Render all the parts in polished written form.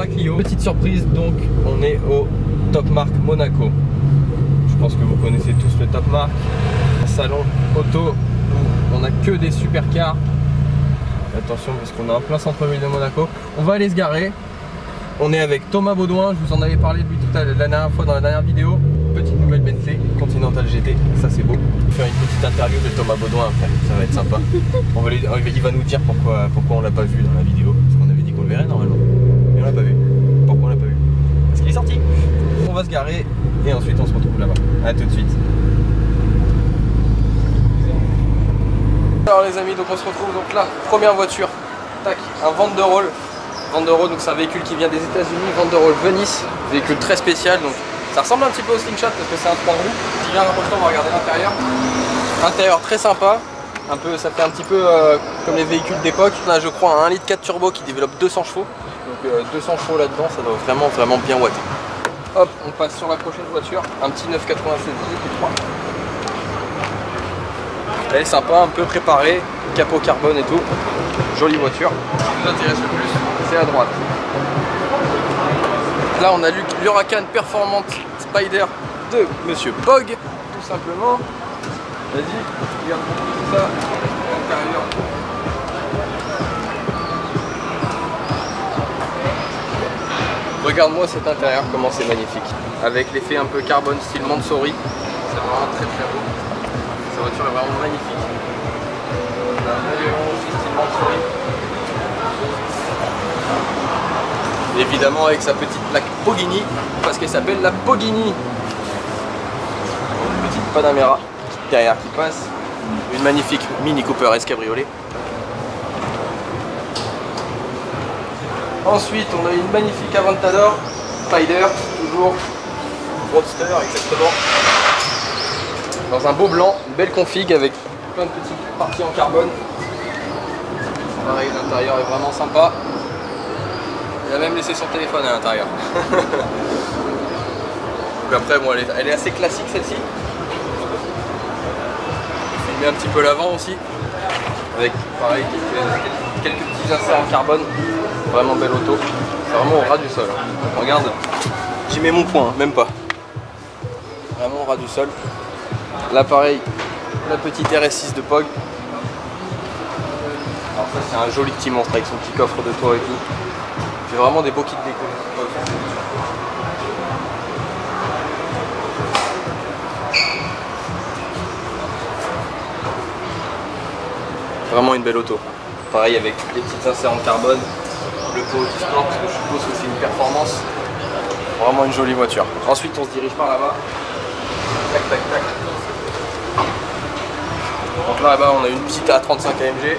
la Clio. Petite surprise, donc on est au Top Mark Monaco. Je pense que vous connaissez tous le Top Mark. Un salon auto où on n'a que des supercars. Attention parce qu'on est en plein centre-ville de Monaco. On va aller se garer. On est avec Thomas Baudouin, je vous en avais parlé de lui tout à l'heure, la dernière fois dans la dernière vidéo. Petite nouvelle Bentley Continental GT, ça c'est beau. On va faire une petite interview de Thomas Baudouin après, ça va être sympa. Il va nous dire pourquoi on l'a pas vu dans la vidéo, parce qu'on avait dit qu'on le verrait normalement. Mais on l'a pas vu. Pourquoi on l'a pas vu? Parce qu'il est sorti. On va se garer et ensuite on se retrouve là-bas. A tout de suite. Alors les amis, donc on se retrouve donc là, première voiture, tac, un Vanderall. Vanderall, donc c'est un véhicule qui vient des États-Unis, Vanderall Venice, véhicule très spécial, donc ça ressemble un petit peu au Slingshot parce que c'est un 3 roues. Si vient rapprochement, on va regarder l'intérieur. Intérieur très sympa, un peu, ça fait un petit peu comme les véhicules d'époque. On a je crois un 1,4 litre turbo qui développe 200 chevaux, donc 200 chevaux là-dedans, ça doit vraiment bien watter. Hop, on passe sur la prochaine voiture, un petit 996 GT3. Elle est sympa, un peu préparée, capot carbone et tout. Jolie voiture. Ce qui nous intéresse le plus, c'est à droite. Là, on a l'Huracan Performante Spider de Monsieur Pog, tout simplement. Vas-y, regarde tout ça. L'intérieur. Regarde-moi cet intérieur, comment c'est magnifique. Avec l'effet un peu carbone style Mansory. C'est vraiment très beau. Cette voiture est vraiment magnifique. Évidemment avec sa petite plaque Pogini, parce qu'elle s'appelle la Pogini. Une petite Panamera derrière qui passe. Une magnifique Mini Cooper S cabriolet. Ensuite on a une magnifique Aventador Spider, toujours Roadster exactement. Dans un beau blanc, une belle config avec plein de petites parties en carbone. Pareil, l'intérieur est vraiment sympa. Il a même laissé son téléphone à l'intérieur. Donc après, bon, elle est assez classique celle-ci. Je filme un petit peu l'avant aussi. Avec pareil quelques petits inserts en carbone. Vraiment belle auto. C'est vraiment au ras du sol. Regarde, j'y mets mon poing, même pas. Vraiment au ras du sol. Là pareil, la petite RS6 de Pog. Alors ça c'est un joli petit monstre avec son petit coffre de toit et tout. J'ai vraiment des beaux kits déco. Vraiment une belle auto. Pareil avec les petites inserts en carbone. Le pot qui sport parce que je suppose que c'est une performance. Vraiment une jolie voiture. Ensuite on se dirige par là-bas. Tac tac tac. Donc là-bas on a une petite A35 AMG.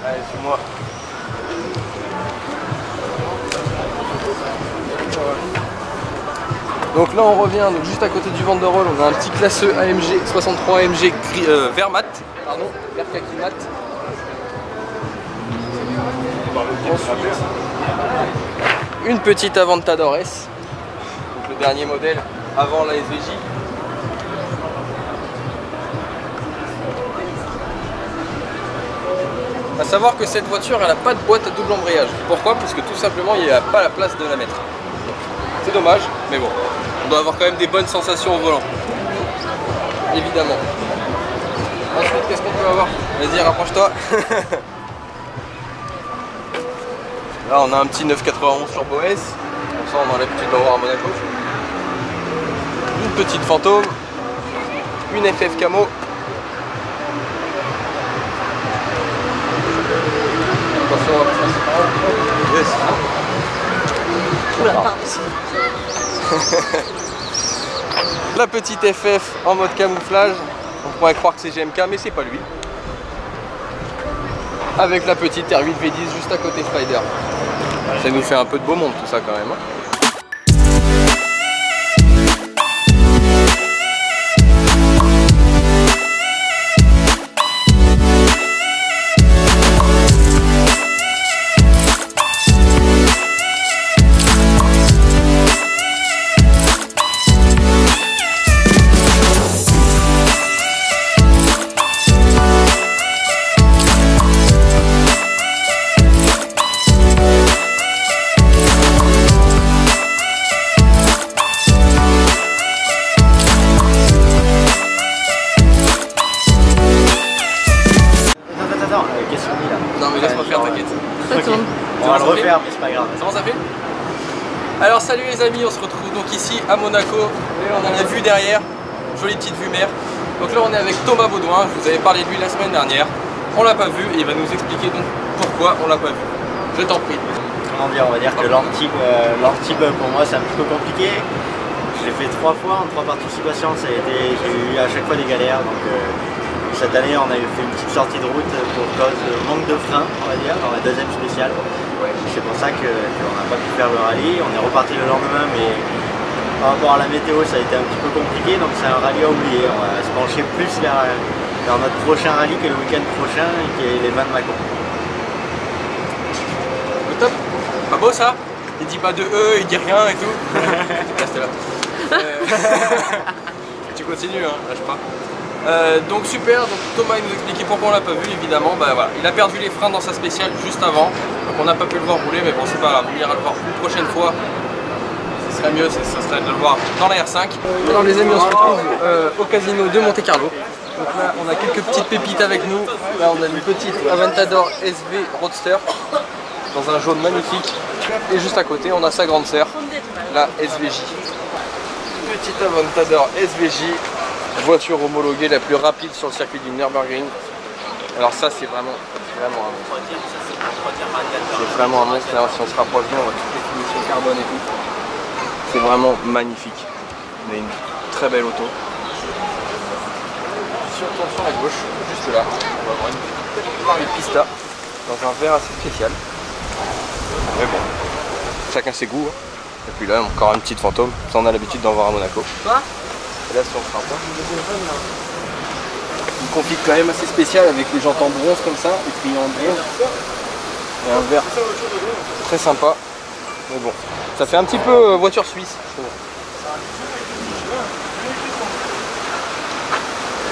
Allez, suis-moi. Donc là on revient donc juste à côté du Vanderall, on a un petit classeux AMG 63 AMG gris, vert mat, pardon, vert kaki mat. Ensuite, une petite Aventador S, donc le dernier modèle avant la SVJ. A savoir que cette voiture elle n'a pas de boîte à double embrayage. Pourquoi? Parce que tout simplement il n'y a pas la place de la mettre. C'est dommage, mais bon, on doit avoir quand même des bonnes sensations au volant. Évidemment. Ensuite, qu'est-ce qu'on peut avoir? Vas-y, rapproche-toi. Là, on a un petit 991 Turbo S. Comme ça, on a l'habitude d'en voir à Monaco. Une petite Fantôme. Une FF Camo. Attention, on va passer par là. Yes. Oula, la petite FF en mode camouflage, on pourrait croire que c'est GMK mais c'est pas lui. Avec la petite R8 V10 juste à côté Spider. Ça nous fait un peu de beau monde tout ça quand même. Hein. les amis, on se retrouve donc ici à Monaco. Et on a la vue derrière, jolie petite vue mer. Donc là on est avec Thomas Baudouin, je vous avais parlé de lui la semaine dernière. On l'a pas vu et il va nous expliquer donc pourquoi on l'a pas vu. Je t'en prie. Comment dire, on va dire que l'Antibes pour moi c'est un petit peu compliqué. Je l'ai fait 3 fois en 3 participations, j'ai eu à chaque fois des galères. Donc cette année on a fait une petite sortie de route pour cause de manque de frein, on va dire, dans la deuxième spéciale. C'est pour ça qu'on n'a pas pu faire le rallye. On est reparti le lendemain, mais par rapport à la météo ça a été un petit peu compliqué, donc c'est un rallye à oublier. On va se pencher plus vers notre prochain rallye qui est le week-end prochain et qui est les 20 de Mâcon. Au top. Pas beau ça? Il dit pas de il dit rien et tout. Restez là. Tu continues, hein, lâche pas. Donc super, donc Thomas il nous expliquait pourquoi on l'a pas vu évidemment. Bah, voilà. Il a perdu les freins dans sa spéciale juste avant, donc on n'a pas pu le voir rouler, mais bon c'est pas grave, on ira le voir une prochaine fois. Ce serait mieux, ce serait de le voir dans la R5. Alors les amis, on se retrouve au casino de Monte Carlo. Donc là on a quelques petites pépites avec nous. Là on a une petite Aventador SV Roadster dans un jaune magnifique. Et juste à côté on a sa grande sœur, la SVJ. Petite Aventador SVJ, voiture homologuée la plus rapide sur le circuit du Nürburgring. Alors ça c'est vraiment un monstre. C'est vraiment un monstre. Là, si on se rapproche bien, on voit toutes les finitions carbone et tout. C'est vraiment magnifique. On a une très belle auto. Si on tourne sur la gauche, juste là, on va voir une petite Marie Pista dans un verre assez spécial. Mais bon, chacun ses goûts. Hein. Et puis là, encore une petite fantôme. Ça, on a l'habitude d'en voir à Monaco. Et là, si on se rapproche, une config quand même assez spéciale avec les jantes en bronze comme ça, et puis en bronze. Et un verre très sympa. Mais bon, ça fait un petit peu voiture suisse, je trouve.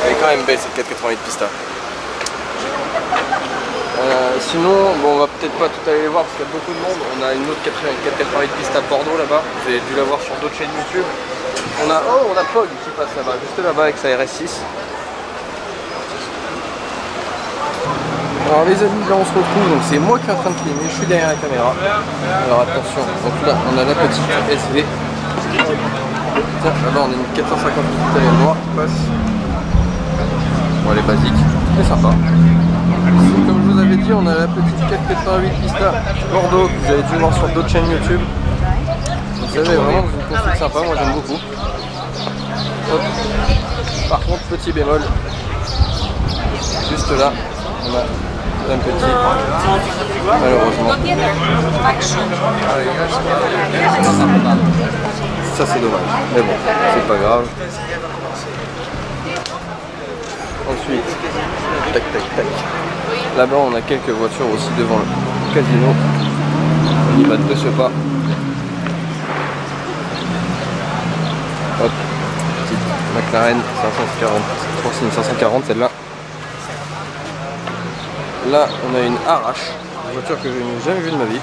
Elle est quand même belle cette 488 Pista. Sinon, bon, on va peut-être pas tout aller les voir parce qu'il y a beaucoup de monde. On a une autre 488 Pista Bordeaux là-bas. Vous avez dû la voir sur d'autres chaînes YouTube. On a Pog qui passe là-bas, juste là-bas avec sa RS6. Alors les amis, là on se retrouve, donc c'est moi qui est en train de filmer, je suis derrière la caméra. Alors attention, donc là on a la petite SV. Tiens, là-bas on a une 450 italienne noire qui passe. Bon, elle est basique, mais sympa. Comme je vous avais dit, on a la petite 488 Pista Bordeaux que vous avez dû voir sur d'autres chaînes YouTube. Vous savez vraiment que c'est une config sympa, moi j'aime beaucoup. Hop. Par contre, petit bémol, juste là, on a un petit, malheureusement. Ça c'est dommage, mais bon, c'est pas grave. Ensuite, tac tac tac. Là-bas on a quelques voitures aussi devant le casino. On y va de ce pas. Hop, petite McLaren 540 celle-là. Là on a une Arrache, une voiture que je n'ai jamais vue de ma vie.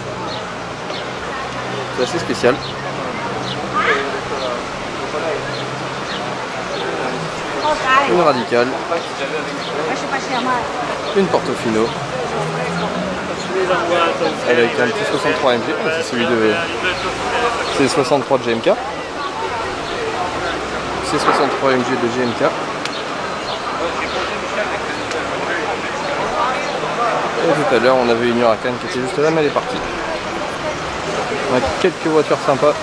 C'est assez spécial. Une Radicale. Une Portofino. Elle a un petit 63 MG, c'est celui de. C'est le 63 de GMK. C'est 63 MG de GMK. Et tout à l'heure on avait une Huracan qui était juste là, mais elle est partie. On a quelques voitures sympas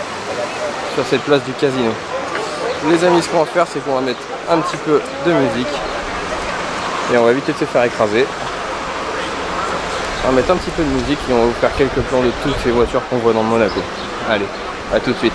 sur cette place du casino. Les amis, ce qu'on va faire, c'est qu'on va mettre un petit peu de musique et on va éviter de se faire écraser. On va mettre un petit peu de musique et on va vous faire quelques plans de toutes ces voitures qu'on voit dans Monaco. Allez, à tout de suite.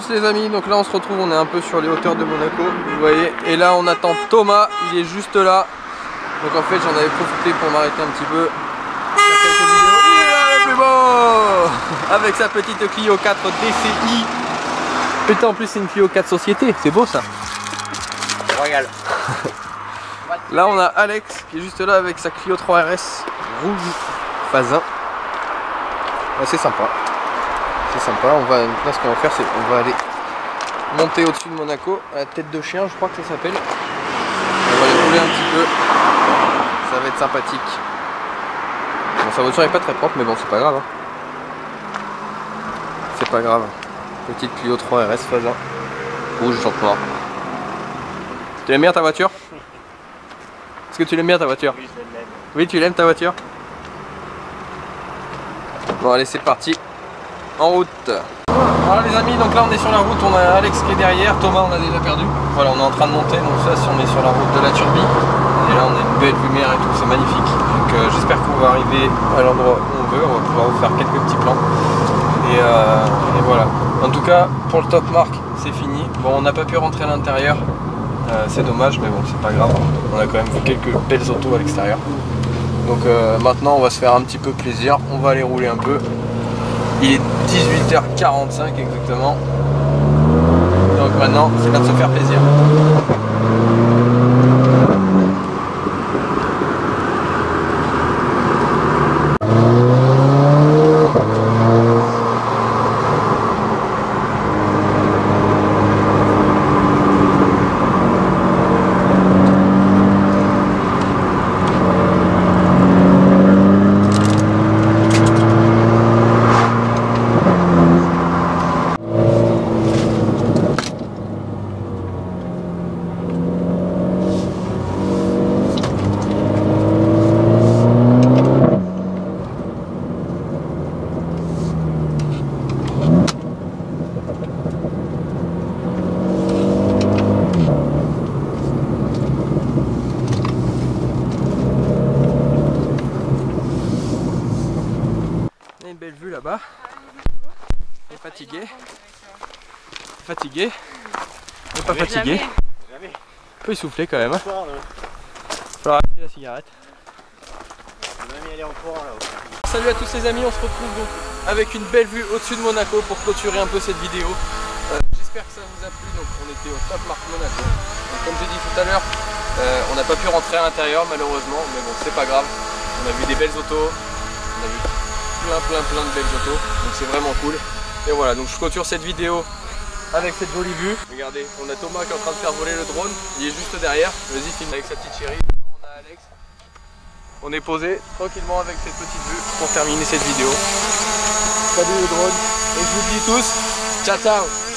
tous les amis, donc là on se retrouve, on est un peu sur les hauteurs de Monaco, vous voyez, et là on attend Thomas, il est juste là, donc en fait j'en avais profité pour m'arrêter un petit peu, faire quelques vidéos. Il est là le plus beau, avec sa petite Clio 4 DCI, putain en plus c'est une Clio 4 Société, c'est beau ça. Royal. Là on a Alex qui est juste là avec sa Clio 3 RS rouge phase 1. Ouais, c'est sympa. C'est sympa. Là ce qu'on va faire c'est qu'on va aller monter au-dessus de Monaco à la tête de chien, je crois que ça s'appelle. On va aller rouler un petit peu. Ça va être sympathique. Bon, sa voiture est pas très propre mais bon c'est pas grave. Hein. C'est pas grave. Petite Clio 3 RS phase 1. Rouge, chante noir. Tu l'aimes bien ta voiture? Est-ce que tu l'aimes bien ta voiture? Oui, je l'aime. Oui, tu l'aimes ta voiture? Bon allez c'est parti, en route. Voilà les amis, donc là on est sur la route, on a Alex qui est derrière, Thomas on a déjà perdu. Voilà, on est en train de monter, donc ça on est sur la route de la Turbie. Et là on a une belle lumière et tout, c'est magnifique. Donc j'espère qu'on va arriver à l'endroit où on veut, on va pouvoir vous faire quelques petits plans. Et voilà. En tout cas pour le Top Mark c'est fini. Bon on n'a pas pu rentrer à l'intérieur, c'est dommage mais bon c'est pas grave. On a quand même vu quelques belles autos à l'extérieur. Donc maintenant on va se faire un petit peu plaisir, on va aller rouler un peu. Il est 18h45 exactement. Donc maintenant c'est l'heure de se faire plaisir. Belle vue là-bas. On est fatigué. Fatigué. On n'est pas fatigué. Jamais. Un peu essoufflé quand même. Hein. Faut arrêter la cigarette. même y aller en courant là-haut. Salut à tous les amis, on se retrouve donc avec une belle vue au-dessus de Monaco pour clôturer un peu cette vidéo. J'espère que ça vous a plu. Donc on était au Top Mark Monaco. Donc, comme j'ai dit tout à l'heure, on n'a pas pu rentrer à l'intérieur malheureusement, mais bon c'est pas grave. On a vu des belles autos. On a vu plein de belles autos, donc c'est vraiment cool. Et voilà, donc je clôture cette vidéo avec cette jolie vue. Regardez, on a Thomas qui est en train de faire voler le drone, il est juste derrière. Vas-y, filme avec sa petite chérie. On a Alex. On est posé tranquillement avec cette petite vue pour terminer cette vidéo. Salut le drone, et je vous dis tous, ciao ciao.